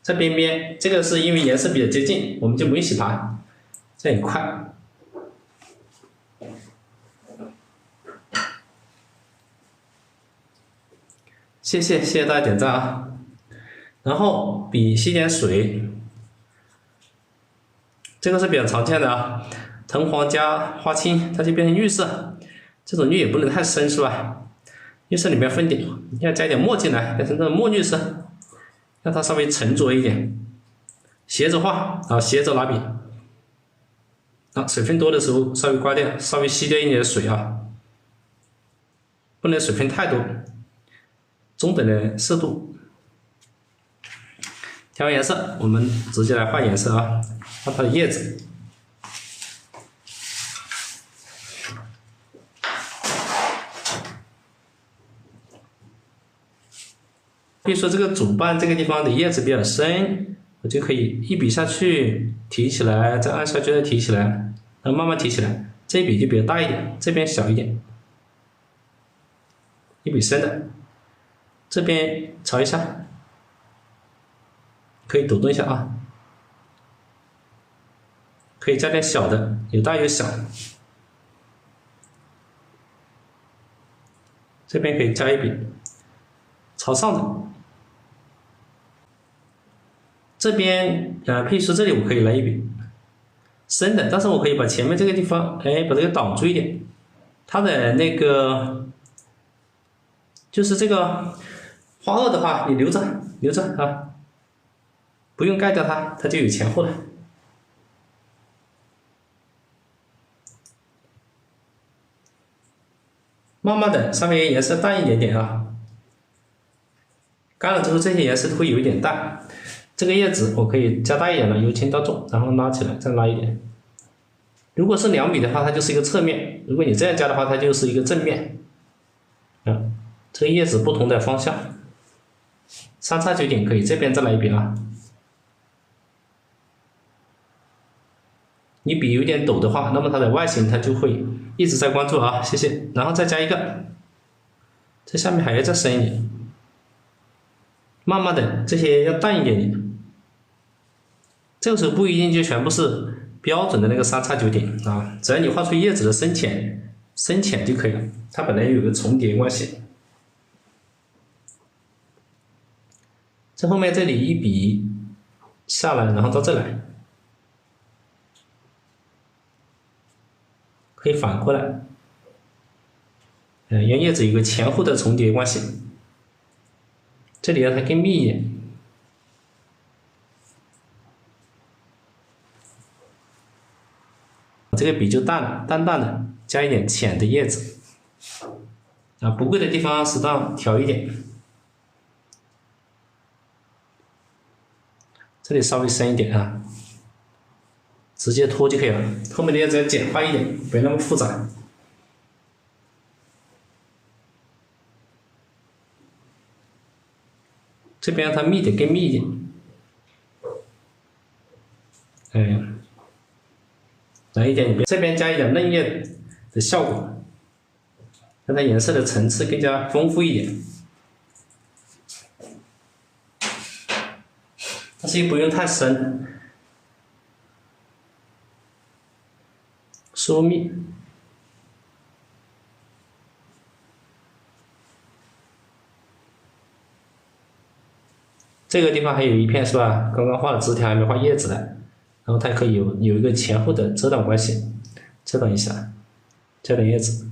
在边边，这个是因为颜色比较接近，我们就不用洗盘，这样也快。谢谢大家点赞啊！然后笔吸点水，这个是比较常见的啊，藤黄加花青，它就变成绿色，这种绿也不能太深是吧？绿色里面分点，要加一点墨进来，变成这种墨绿色。让它稍微沉着一点，斜着画啊，斜着拿笔啊，水分多的时候稍微刮掉，稍微吸掉一点的水啊，不能水分太多，中等的色度。调完颜色，我们直接来画颜色啊，画它的叶子。比如说这个主瓣这个地方的叶子比较深，我就可以一笔下去提起来，再按下去再提起来，然后慢慢提起来。这一笔就比较大一点，这边小一点，一笔深的，这边朝一下，可以抖动一下啊，可以加点小的，有大有小。这边可以加一笔朝上的。这边譬如说这里我可以来一笔深的，但是我可以把前面这个地方，把这个挡住一点，它的那个就是这个花萼的话，你留着啊，不用盖掉它，它就有前后了。慢慢的，上面颜色淡一点点啊，干了之后这些颜色都会有一点淡。这个叶子我可以加大一点了，由轻到重，然后拉起来，再拉一点。如果是2笔的话，它就是一个侧面；如果你这样加的话，它就是一个正面。这个叶子不同的方向，3叉9点可以，这边再来一笔啊。你笔有点陡的话，那么它的外形它就会一直在关注啊，谢谢。然后再加一个，这下面还要再深一点。慢慢的，这些要淡一点点。这个时候不一定就全部是标准的那个3叉9点啊，只要你画出叶子的深浅就可以了，它本来有个重叠关系。这后面这里一笔下来，然后到这来，可以反过来，让叶子有个前后的重叠关系。这里让它更密一点。这个笔就淡了，淡淡的，加一点浅的叶子，啊，不贵的地方适当调一点，这里稍微深一点啊，直接拖就可以了，后面的叶子要简化一点，不要那么复杂。这边让它密的更密一点，来一点，这边加一点嫩叶的效果，让它颜色的层次更加丰富一点，但是又不用太深，疏密。这个地方还有一片是吧？刚刚画的枝条还没画叶子的，然后它可以有一个前后的遮挡关系，遮挡一下，加点叶子。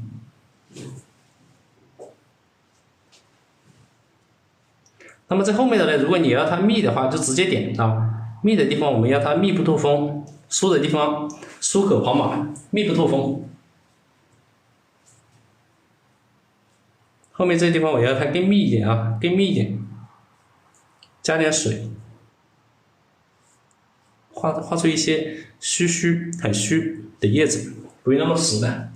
那么在后面的呢，如果你要它密的话，就直接点啊，密的地方我们要它密不透风，疏的地方疏可跑马，密不透风。后面这个地方我要它更密一点啊，更密一点，加点水，画出一些很虚的叶子，不用那么实的。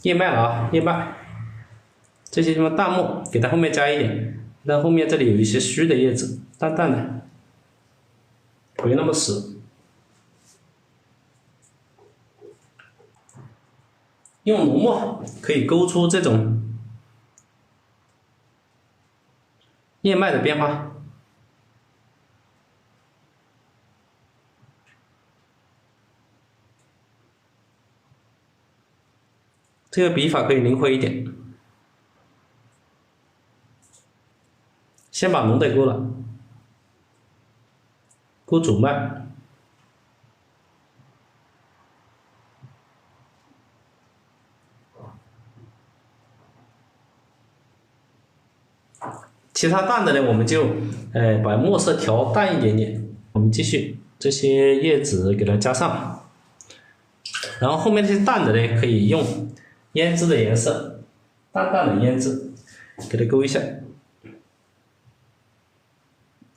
叶脉了啊，叶脉，这些地方淡墨给它后面加一点，但后面这里有一些虚的叶子，淡淡的，不用那么实。用浓墨可以勾出这种叶脉的变化。这个笔法可以灵活一点，先把浓的勾了，勾主脉，其他淡的呢，我们就把墨色调淡一点点。我们继续这些叶子给它加上，然后后面这些淡的呢，可以用胭脂的颜色，淡淡的胭脂给它勾一下，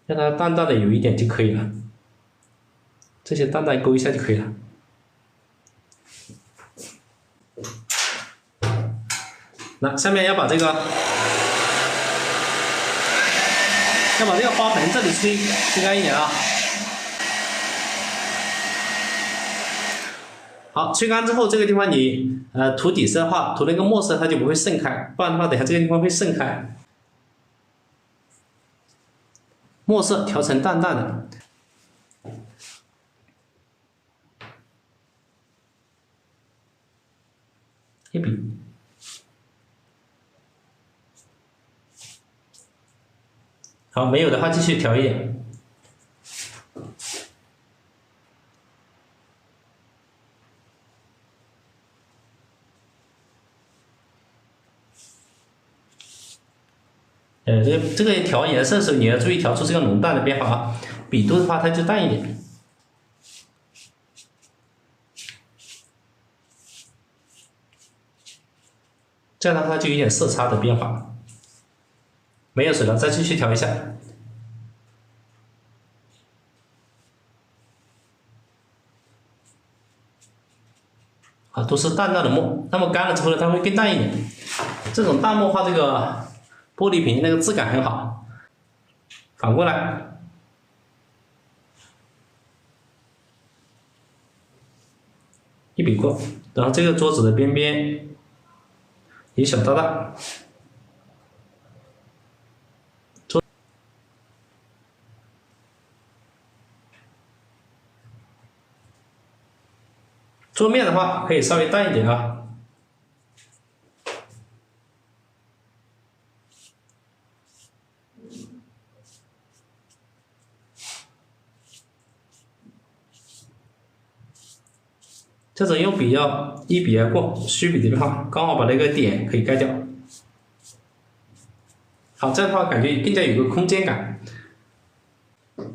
让它淡淡的有一点就可以了。这些淡淡勾一下就可以了。那下面要把这个花盆这里吹干一点啊。好，吹干之后，这个地方你涂底色的话，涂那个墨色它就不会渗开，不然的话，等下这个地方会渗开。墨色调成淡淡的，一笔。好，没有的话继续调一点。这个调颜色的时候，你要注意调出这个浓淡的变化啊。笔度的话，它就淡一点。这样的话就有点色差的变化。没有水了，再继续调一下。啊，都是淡淡的墨，那么干了之后呢，它会更淡一点。这种淡墨画这个玻璃瓶那个质感很好。反过来，一笔过，然后这个桌子的边边由小到大。桌面的话可以稍微淡一点啊。这种用笔要一笔而过，虚笔的变化，刚好把那个点可以盖掉。好，这样的话感觉更加有个空间感。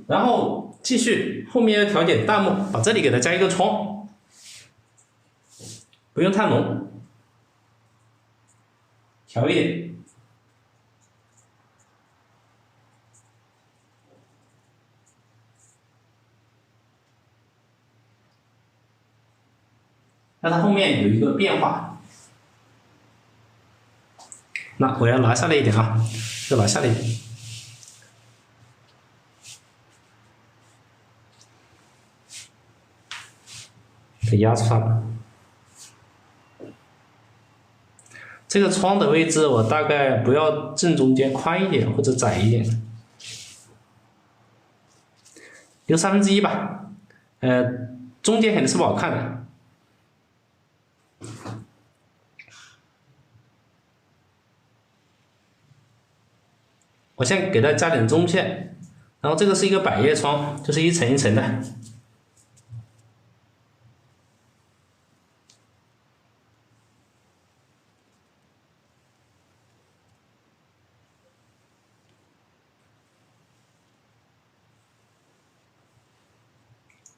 然后继续后面要调点淡墨，把这里给它加一个窗，不用太浓，调一点。让它后面有一个变化。那我要拿下来一点啊，就拿下来一点，给压住它了。这个窗的位置我大概不要正中间，宽一点或者窄一点，留1/3吧。中间肯定是不好看的。我先给它加点中线，然后这个是一个百叶窗，就是一层一层的。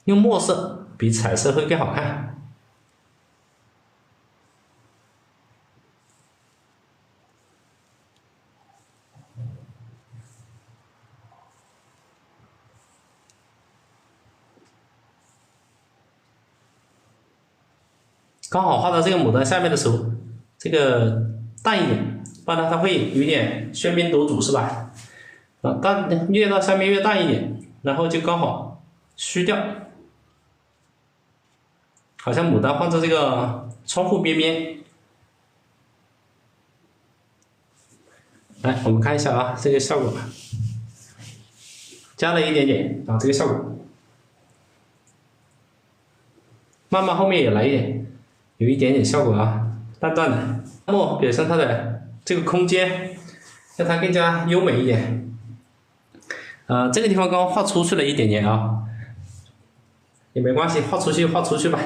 用墨色比彩色会更好看。刚好画到这个牡丹下面的时候，这个淡一点，不然它会有点喧宾夺主，是吧？越到下面越淡一点，然后就刚好虚掉，好像牡丹放在这个窗户边边。来，我们看一下啊，这个效果，加了一点点啊，这个效果，慢慢后面也来一点。有一点点效果啊，淡淡的墨表现它的这个空间，让它更加优美一点。这个地方刚刚画出去了一点点啊，也没关系，画出去吧。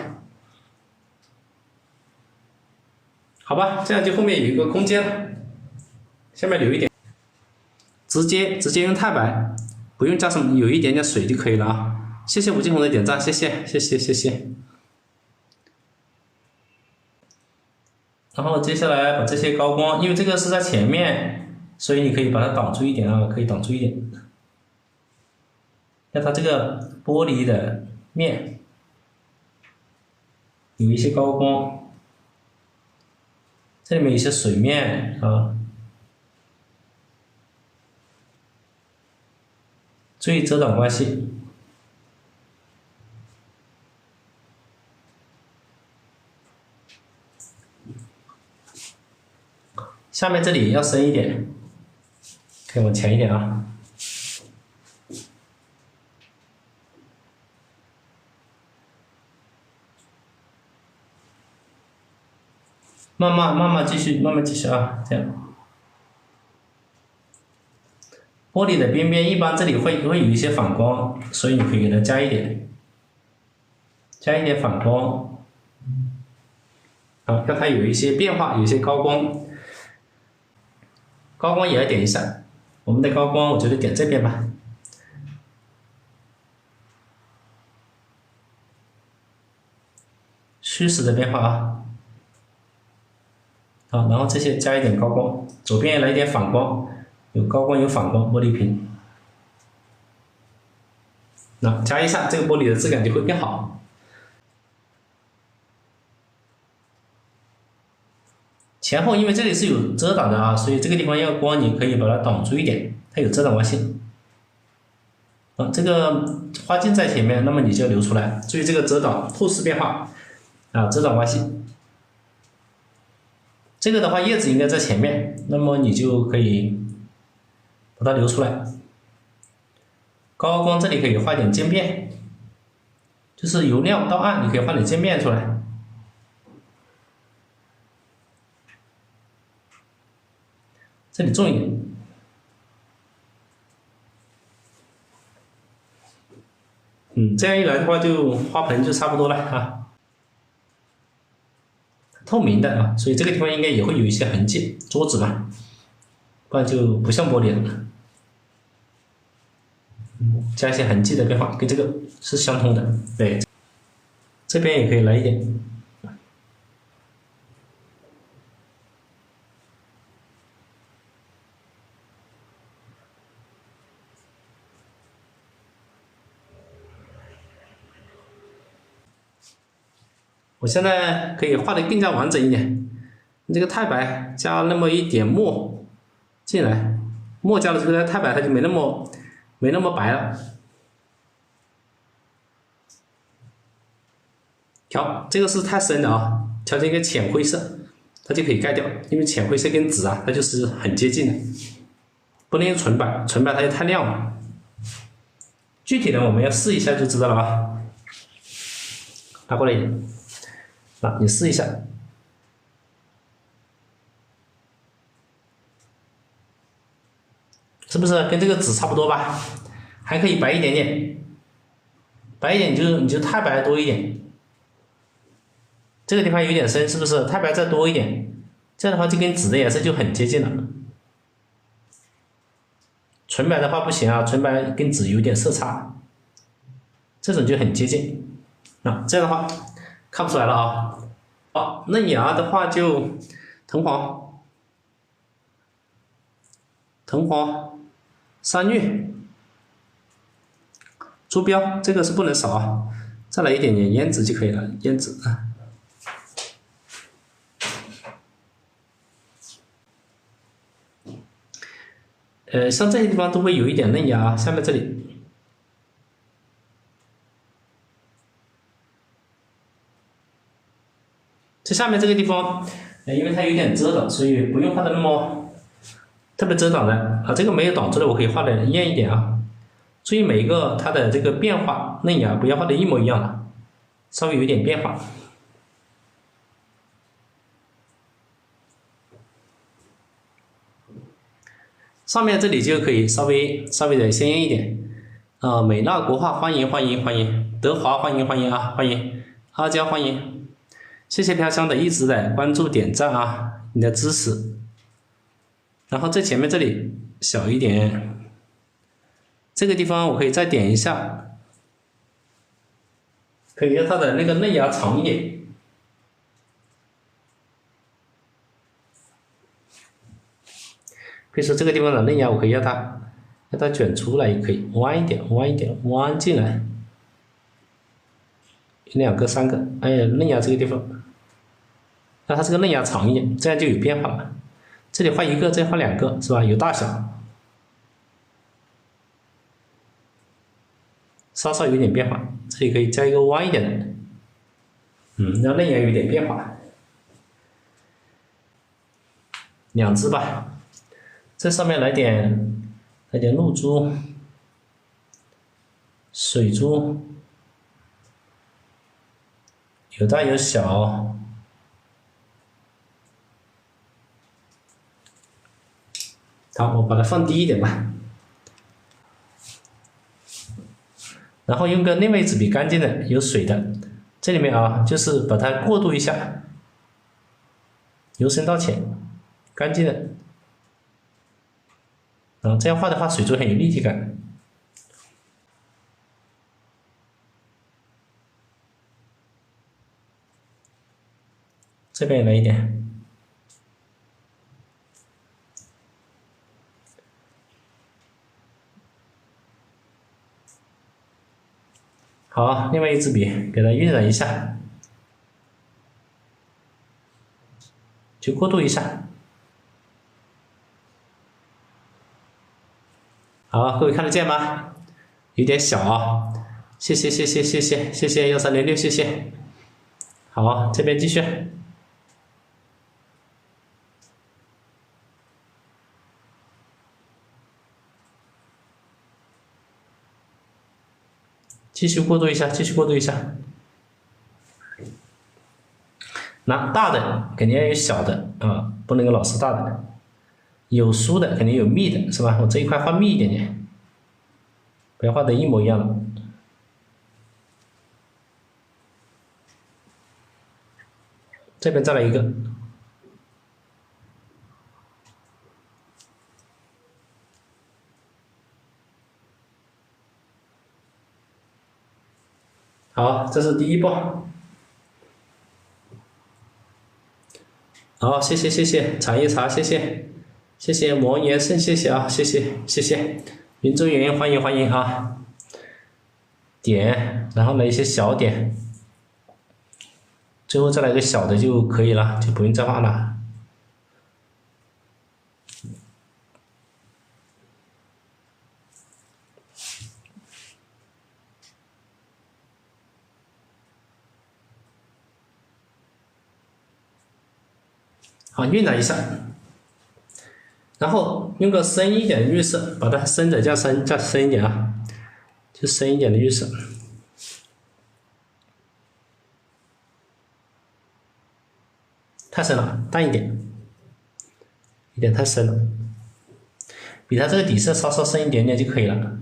好吧，这样就后面有一个空间了，下面留一点，直接用太白，不用加什么，有一点点水就可以了啊。谢谢吴金红的点赞，谢谢。然后接下来把这些高光，因为这个是在前面，所以你可以把它挡住一点啊，可以挡住一点。让它这个玻璃的面有一些高光，这里面有一些水面啊，注意遮挡关系。下面这里要深一点，可以往前一点啊。慢慢继续啊，这样。玻璃的边边一般这里会有一些反光，所以你可以给它加一点反光，让它有一些变化，有一些高光。高光也要点一下，我们的高光我觉得点这边吧，虚实的变化啊，好，然后这些加一点高光，左边来一点反光，有高光有反光，玻璃瓶，那加一下，这个玻璃的质感就会更好。前后因为这里是有遮挡的啊，所以这个地方要光，你可以把它挡住一点，它有遮挡关系。这个花茎在前面，那么你就留出来，注意这个遮挡透视变化啊，遮挡关系。这个的话叶子应该在前面，那么你就可以把它留出来。高光这里可以画点渐变，就是由亮到暗，你可以画点渐变出来。这里重一点，这样一来的话，就花盆就差不多了啊，透明的啊，所以这个地方应该也会有一些痕迹，桌子嘛，不然就不像玻璃了。加一些痕迹的变化，跟这个是相通的，对，这边也可以来一点。我现在可以画的更加完整一点，这个太白加那么一点墨进来，墨加了这个太白，它就没那么白了。调这个是太深了啊，调成一个浅灰色，它就可以盖掉，因为浅灰色跟紫啊，它就是很接近的，不能用纯白，纯白它就太亮了。具体的我们要试一下就知道了啊，拿过来一点。你试一下，是不是跟这个紫差不多吧？还可以白一点点，白一点你就太白多一点。这个地方有点深，是不是？太白再多一点，这样的话就跟紫的颜色就很接近了。纯白的话不行啊，纯白跟紫有点色差。这种就很接近。这样的话看不出来了啊。好，嫩芽的话就藤黄、山芋、猪标，这个是不能少啊。再来一点点胭脂就可以了，胭脂啊。像这些地方都会有一点嫩芽，下面这里，这下面这个地方，因为它有点遮挡，所以不用画的那么特别遮挡的啊。这个没有挡住的，我可以画的艳一点啊。注意每一个它的这个变化，嫩芽不要画的一模一样了，稍微有一点变化。上面这里就可以稍微的鲜艳一点啊。美娜国画欢迎欢迎欢迎，德华欢迎欢迎啊，欢迎阿娇欢迎，谢谢飘香的一直的关注点赞啊，你的支持。然后在前面这里小一点，这个地方我可以再点一下，可以让它的那个嫩芽长一点。比如说这个地方的嫩芽，我可以让它卷出来，也可以弯一点，弯进来，2个3个，嫩芽这个地方，让它这个嫩芽长一点，这样就有变化了。这里画1个，这里画2个，是吧？有大小，稍稍有点变化。这里可以加一个弯一点的，让嫩芽有点变化。2只吧。这上面来点露珠、水珠，有大有小。好，我把它放低一点吧。然后用个另外一支笔，干净的、有水的，这里面啊，就是把它过渡一下，由深到浅，干净的。这样画的话，水珠很有立体感。这边也来一点。好，另外一支笔给它晕染一下，就过渡一下。好，各位看得见吗？有点小啊，谢谢1306，谢谢。好，这边继续。继续过渡一下。那大的肯定要有小的啊，不能够老是大的。有疏的肯定有密的，是吧？我这一块画密一点点，不要画的一模一样了。这边再来一个。好，这是第一步。好，谢谢茶叶茶，谢谢王延胜，谢谢啊，谢谢云中云，欢迎啊。点，然后呢一些小点，最后再来个小的就可以了，就不用再画了。好，晕染一下，然后用个深一点的绿色，把它深的加深一点啊，就深一点的绿色。太深了，淡一点，有点太深了，比它这个底色稍稍深一点点就可以了。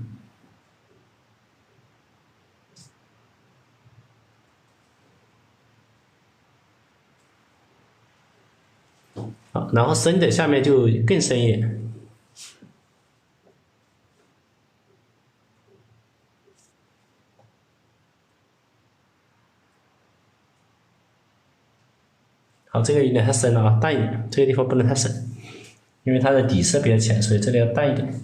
好，然后深的下面就更深一点。好，这个有点太深了啊，淡一点，这个地方不能太深，因为它的底色比较浅，所以这里要淡一点。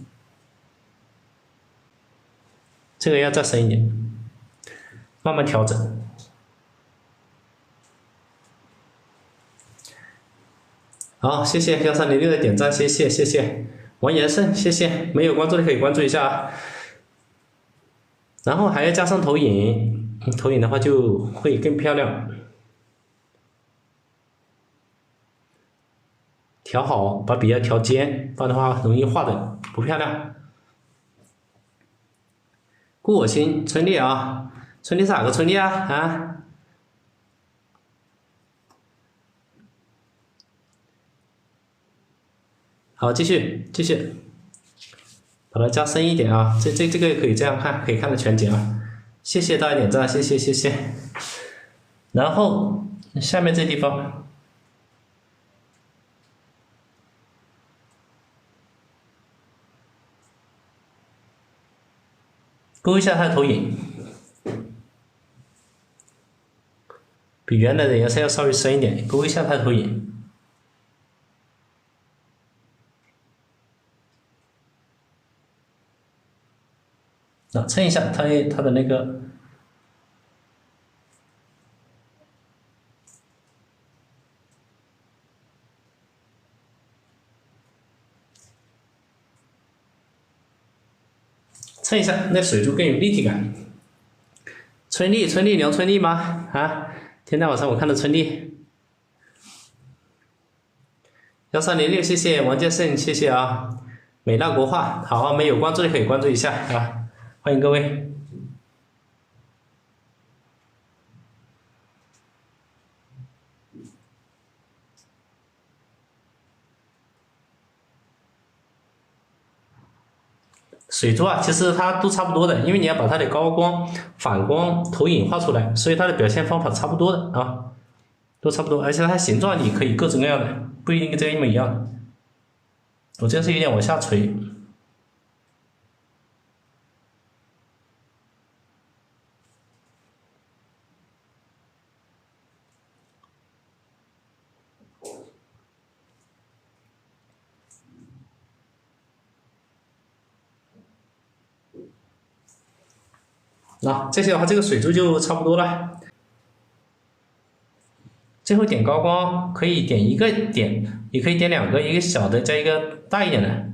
这个要再深一点，慢慢调整。好，谢谢1306的点赞，谢谢。王延胜，谢谢，没有关注的可以关注一下啊。然后还要加上投影，投影的话就会更漂亮。调好，把笔要调尖，不然的话容易画的不漂亮。顾我心，春丽啊，春丽是哪个春丽啊？啊？好，继续，把它加深一点啊，这个可以这样看，可以看得全景啊。谢谢大家点赞，谢谢。然后下面这地方，勾一下它的投影，比原来的颜色要稍微深一点，勾一下它的投影。蹭一下它的那个，蹭一下，那水珠更有立体感。春丽，聊春丽吗？啊，今天晚上我看到春丽。1306，谢谢王建胜，谢谢啊。美纳国画，好，没有关注的可以关注一下啊。欢迎各位。水珠啊，其实它都差不多的，因为你要把它的高光、反光、投影画出来，所以它的表现方法差不多的啊，都差不多，而且它形状你可以各种各样的，不一定跟这个一模一样。我这是有点往下垂。这些的话，这个水珠就差不多了。最后点高光，可以点一个点，也可以点两个，一个小的加一个大一点的。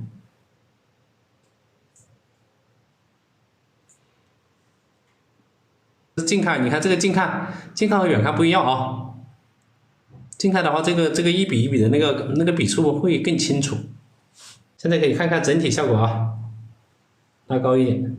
近看，你看这个近看和远看不一样啊。近看的话，这个一笔一笔的那个笔触会更清楚。现在可以看看整体效果啊，拉高一点。